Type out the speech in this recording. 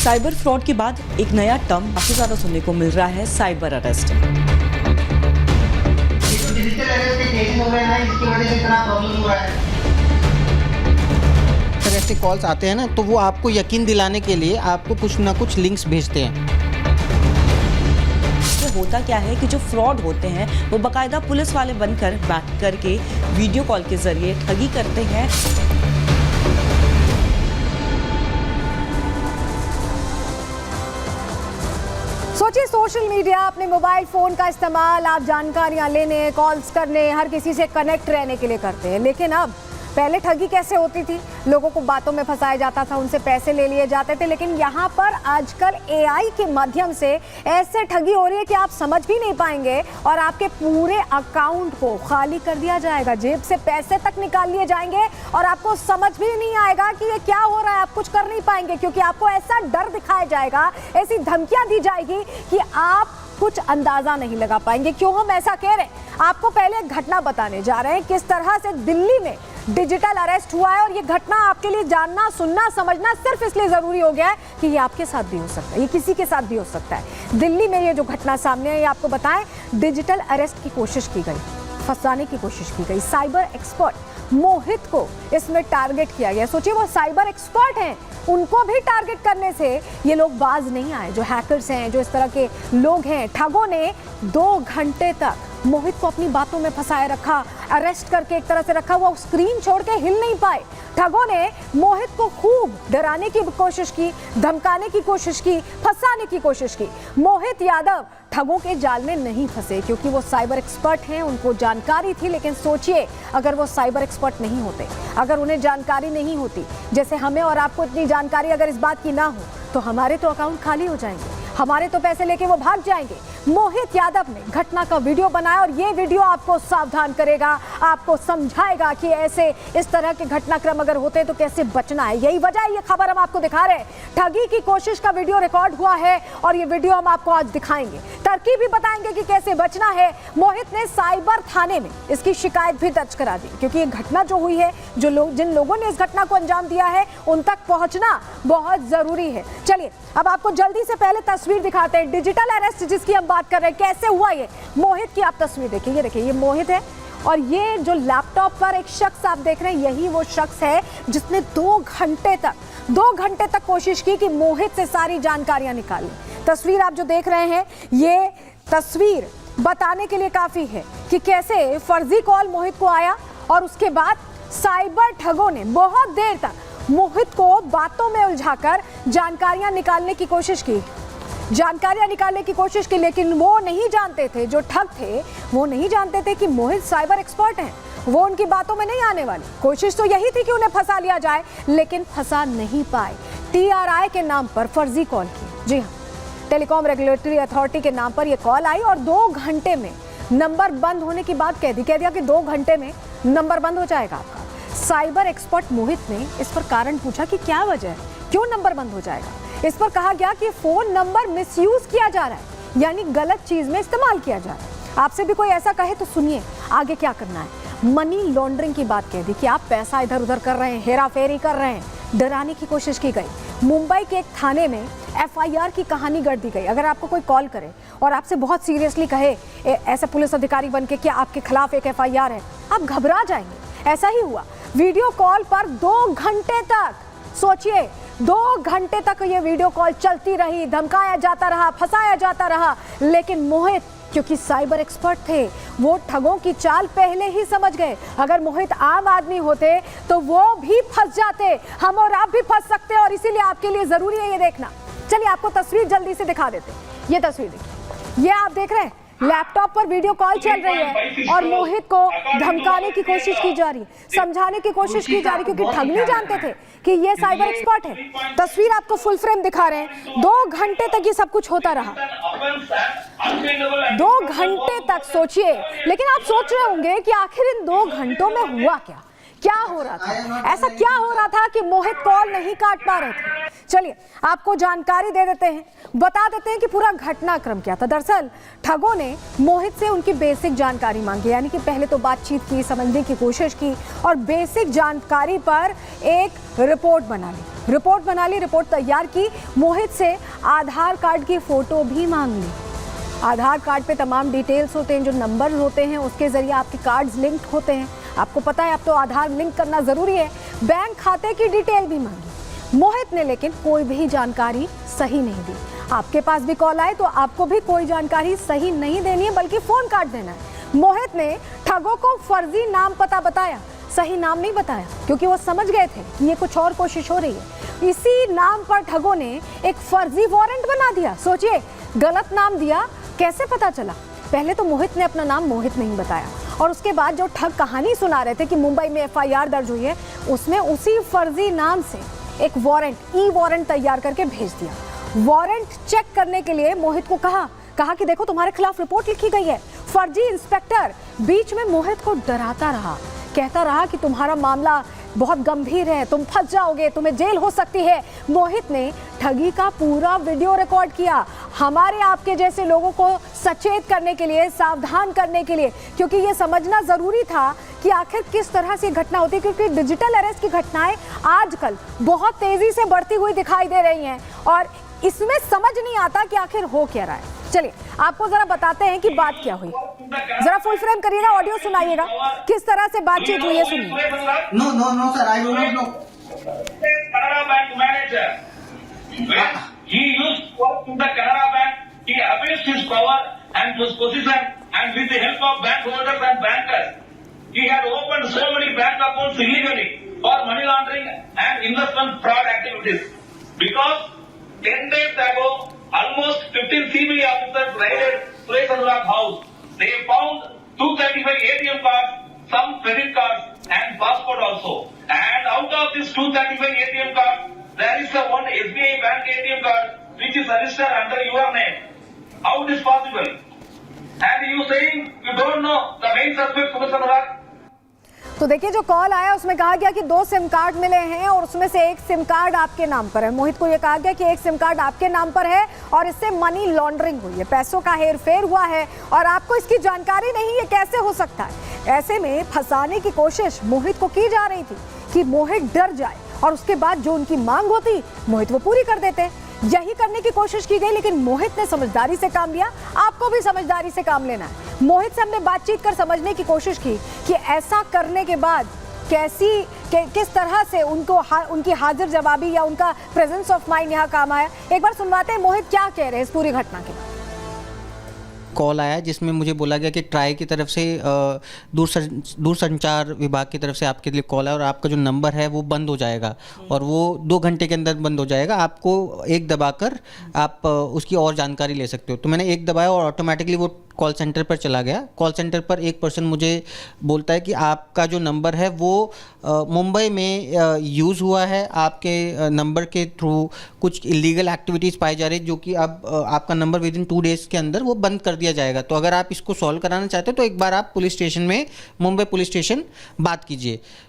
Cyber fraud के बाद एक नया टर्म काफी ज्यादा सुनने को मिल रहा है, साइबर अरेस्ट। डिजिटल अरेस्ट के केसेस हो रहे हैं, इसकी वजह से इतना प्रॉब्लम हो रहा है। ऐसे कॉल्स आते हैं ना, तो वो आपको यकीन दिलाने के लिए आपको कुछ ना कुछ लिंक्स भेजते हैं। तो होता क्या है कि जो फ्रॉड होते हैं वो बाकायदा पुलिस वाले बनकर बैठ करके वीडियो कॉल के जरिए ठगी करते हैं। सोचिए, सोशल मीडिया, अपने मोबाइल फ़ोन का इस्तेमाल आप जानकारियां लेने, कॉल्स करने, हर किसी से कनेक्ट रहने के लिए करते हैं। लेकिन अब पहले ठगी कैसे होती थी? लोगों को बातों में फंसाया जाता था, उनसे पैसे ले लिए जाते थे। लेकिन यहाँ पर आजकल एआई के माध्यम से ऐसे ठगी हो रही है कि आप समझ भी नहीं पाएंगे और आपके पूरे अकाउंट को खाली कर दिया जाएगा, जेब से पैसे तक निकाल लिए जाएंगे और आपको समझ भी नहीं आएगा कि ये क्या हो रहा है। आप कुछ कर नहीं पाएंगे क्योंकि आपको ऐसा डर दिखाया जाएगा, ऐसी धमकियां दी जाएगी कि आप कुछ अंदाजा नहीं लगा पाएंगे। क्यों हम ऐसा कह रहे हैं? आपको पहले एक घटना बताने जा रहे हैं, किस तरह से दिल्ली में डिजिटल अरेस्ट हुआ है। और ये घटना आपके लिए जानना, सुनना, समझना सिर्फ इसलिए जरूरी हो गया है कि ये आपके साथ भी हो सकता है, ये किसी के साथ भी हो सकता है। दिल्ली में ये जो घटना सामने है, ये आपको बताएं, डिजिटल अरेस्ट की कोशिश की गई, फंसाने की कोशिश की गई। साइबर एक्सपर्ट मोहित को इसमें टारगेट किया गया। सोचिए, वो साइबर एक्सपर्ट हैं, उनको भी टारगेट करने से ये लोग बाज नहीं आए। जो हैकर्स हैं, जो इस तरह के लोग हैं, ठगों ने 2 घंटे तक मोहित को अपनी बातों में फंसाए रखा, अरेस्ट करके एक तरह से रखा। वो स्क्रीन छोड़ के हिल नहीं पाए। ठगों ने मोहित को खूब डराने की कोशिश की, धमकाने की कोशिश की, फंसाने की कोशिश की। मोहित यादव ठगों के जाल में नहीं फंसे क्योंकि वो साइबर एक्सपर्ट हैं, उनको जानकारी थी। लेकिन सोचिए, अगर वो साइबर एक्सपर्ट नहीं होते, अगर उन्हें जानकारी नहीं होती, जैसे हमें और आपको इतनी जानकारी अगर इस बात की ना हो, तो हमारे तो अकाउंट खाली हो जाएंगे, हमारे तो पैसे लेके वो भाग जाएंगे। मोहित यादव ने घटना का वीडियो बनाया और ये वीडियो आपको सावधान करेगा, आपको समझाएगा कि ऐसे इस तरह के घटनाक्रम अगर होते तो कैसे बचना है। यही वजह है, ये खबर हम आपको दिखा रहे हैं। ठगी की कोशिश का वीडियो रिकॉर्ड हुआ है और ये वीडियो हम आपको आज दिखाएंगे। तरकीब भी बताएंगे कि कैसे बचना है। मोहित ने साइबर थाने में इसकी शिकायत भी दर्ज करा दी क्योंकि ये घटना जो हुई है, जिन लोगों ने इस घटना को अंजाम दिया है, उन तक पहुंचना बहुत जरूरी है। चलिए, अब आपको जल्दी से पहले तस्वीर दिखाते हैं। डिजिटल अरेस्ट जिसकी हम बात कर रहे हैं, कैसे हुआ ये? मोहित की आप तस्वीर देखिए, ये देखिए, ये मोहित है और ये जो लैपटॉप पर एक शख्स आप देख रहे हैं, यही वो शख्स है जिसने 2 घंटे तक कोशिश की कि मोहित से सारी जानकारियां निकालें। तस्वीर आप जो देख रहे हैं, ये तस्वीर बताने के लिए काफी है कि कैसे फर्जी कॉल मोहित को आया और उसके बाद साइबर ठगों ने बहुत देर तक मोहित को बातों में उलझाकर जानकारियां निकालने की कोशिश की। लेकिन वो नहीं जानते थे, जो ठग थे वो नहीं जानते थे कि मोहित साइबर एक्सपर्ट हैं। वो उनकी बातों में नहीं आने वाले। कोशिश तो यही थी कि उन्हें फंसा लिया जाए, लेकिन फंसा नहीं पाए। TRI के नाम पर फर्जी कॉल की। जी हाँ, टेलीकॉम रेगुलेटरी अथॉरिटी के नाम पर यह कॉल आई और 2 घंटे में नंबर बंद होने की बात कह दिया कि 2 घंटे में नंबर बंद हो जाएगा आपका। साइबर एक्सपर्ट मोहित ने इस पर कारण पूछा कि क्या वजह है, क्यों नंबर बंद हो जाएगा। इस पर कहा गया कि फोन नंबर मिसयूज किया जा रहा है, यानी गलत चीज में इस्तेमाल किया जा रहा है। आपसे भी कोई ऐसा कहे तो सुनिए आगे क्या करना है। मनी लॉन्ड्रिंग की बात कह दी कि आप पैसा इधर उधर कर रहे हैं, हेरा फेरी कर रहे हैं, डराने की कोशिश की गई। मुंबई के एक थाने में FIR की कहानी गढ़ दी गई। अगर आपको कोई कॉल करे और आपसे बहुत सीरियसली कहे ऐसे पुलिस अधिकारी बन के कि आपके खिलाफ एक FIR है, आप घबरा जाएंगे। ऐसा ही हुआ। वीडियो कॉल पर 2 घंटे तक, सोचिए, 2 घंटे तक ये वीडियो कॉल चलती रही, धमकाया जाता रहा, फंसाया जाता रहा। लेकिन मोहित, क्योंकि साइबर एक्सपर्ट थे, वो ठगों की चाल पहले ही समझ गए। अगर मोहित आम आदमी होते तो वो भी फंस जाते, हम और आप भी फंस सकते हैं। और इसीलिए आपके लिए जरूरी है ये देखना। चलिए, आपको तस्वीर जल्दी से दिखा देते हैं। ये तस्वीर देखिए, ये आप देख रहे हैं, लैपटॉप पर वीडियो कॉल चल रही है और मोहित को धमकाने की कोशिश की जा रही, समझाने की कोशिश की जा रही, क्योंकि ठग नहीं जानते थे कि ये साइबर एक्सपर्ट है। तस्वीर आपको फुल फ्रेम दिखा रहे हैं। 2 घंटे तक ये सब कुछ होता रहा, 2 घंटे तक। सोचिए, लेकिन आप सोच रहे होंगे कि आखिर इन 2 घंटों में हुआ क्या हो रहा था? ऐसा क्या हो रहा था कि मोहित कॉल नहीं काट पा रहे थे? चलिए, आपको जानकारी दे देते हैं, बता देते हैं कि पूरा घटनाक्रम क्या था। दरअसल ठगों ने मोहित से उनकी बेसिक जानकारी मांगी, यानी कि पहले तो बातचीत की, समझने की कोशिश की और बेसिक जानकारी पर एक रिपोर्ट बना ली। रिपोर्ट बना ली, रिपोर्ट तैयार की, मोहित से आधार कार्ड की फोटो भी मांग ली। आधार कार्ड पे तमाम डिटेल्स होते हैं, जो नंबर होते हैं उसके जरिए आपके कार्ड्स लिंक्ड होते हैं। आपको पता है अब तो आधार लिंक करना जरूरी है। बैंक खाते की डिटेल भी मांगी मोहित ने, लेकिन कोई भी जानकारी सही नहीं दी। आपके पास भी कॉल आए तो आपको भी कोई जानकारी सही नहीं देनी है, बल्कि फोन काट देना है। मोहित ने ठगों को फर्जी नाम पता बताया, सही नाम नहीं बताया, क्योंकि वो समझ गए थे कि ये कुछ और कोशिश हो रही है। इसी नाम पर ठगों ने एक फर्जी वारंट बना दिया। सोचिए, गलत नाम दिया, कैसे पता चला? पहले तो मोहित ने अपना नाम मोहित नहीं बताया, और उसके बाद जो ठग कहानी सुना रहे थे कि मुंबई में FIR दर्ज हुई है, उसमें उसी फर्जी नाम से एक वारंट, ई वारंट तैयार करके भेज दिया। वारंट चेक करने के लिए मोहित को कहा कि देखो तुम्हारे खिलाफ रिपोर्ट लिखी गई है। फर्जी इंस्पेक्टर बीच में मोहित को डराता रहा, कहता रहा कि तुम्हारा मामला बहुत गंभीर है, तुम फंस जाओगे, तुम्हें जेल हो सकती है। मोहित ने ठगी का पूरा वीडियो रिकॉर्ड किया, हमारे आपके जैसे लोगों को सचेत करने के लिए, सावधान करने के लिए, क्योंकि ये समझना जरूरी था कि आखिर किस तरह से घटना होती है, क्योंकि डिजिटल अरेस्ट की घटनाएं आजकल बहुत तेजी से बढ़ती हुई दिखाई दे रही हैं और इसमें समझ नहीं आता कि आखिर हो क्या रहा है। चलिए आपको जरा बताते हैं कि बात क्या हुई। जरा फुल फ्रेम करिएगा, ऑडियो सुनाइएगा, किस तरह से बातचीत हुई है, सुनिए। No, sir. I do not know. Canara Bank manager. When he used to work in the Canara Bank, he abused his power and his position, and with the help of bank holders and bankers, he had opened so many bank accounts illegally for money laundering and investment fraud activities. Because 10 days ago, almost 15 CBI officers raided Suresh Anurag house. They found 235 ATM cards, some credit cards and passport also. And out of this 235 ATM cards, there is a one SBI bank ATM card which is registered under your name. How it is possible? And you saying you don't know the main suspect Suresh Anurag? तो देखिए, जो call आया उसमें कहा गया कि 2 SIM card मिले हैं और उसमें से एक सिम कार्ड आपके नाम पर है। मोहित को यह कहा गया कि एक सिम कार्ड आपके नाम पर है और इससे मनी लॉन्ड्रिंग हुई है, पैसों का हेरफेर हुआ है और आपको इसकी जानकारी नहीं है, कैसे हो सकता है? ऐसे में फंसाने की कोशिश मोहित को की जा रही थी कि मोहित डर जाए और उसके बाद जो उनकी मांग होती मोहित वो पूरी कर देते। यही करने की कोशिश की गई, लेकिन मोहित ने समझदारी से काम लिया। आपको भी समझदारी से काम लेना है। मोहित से हमने बातचीत कर समझने की कोशिश की कि ऐसा करने के बाद किस तरह से उनकी हाजिर जवाबी या उनका प्रेजेंस ऑफ माइंड यहाँ काम आया। एक बार सुनवाते हैं मोहित क्या कह रहे हैं इस पूरी घटना के बाद। कॉल आया जिसमें मुझे बोला गया कि ट्राई की तरफ से दूरसंचार विभाग की तरफ से आपके लिए कॉल है और आपका जो नंबर है वो बंद हो जाएगा और वो 2 घंटे के अंदर बंद हो जाएगा। आपको एक दबाकर आप उसकी और जानकारी ले सकते हो। तो मैंने एक दबाया और ऑटोमेटिकली वो कॉल सेंटर पर चला गया। कॉल सेंटर पर एक पर्सन मुझे बोलता है कि आपका जो नंबर है वो मुंबई में यूज़ हुआ है, आपके नंबर के थ्रू कुछ इलीगल एक्टिविटीज़ पाई जा रही है, जो कि अब आपका नंबर विद इन 2 डेज़ के अंदर वो बंद कर दिया जाएगा। तो अगर आप इसको सॉल्व कराना चाहते हो तो एक बार आप पुलिस स्टेशन में, मुंबई पुलिस स्टेशन बात कीजिए।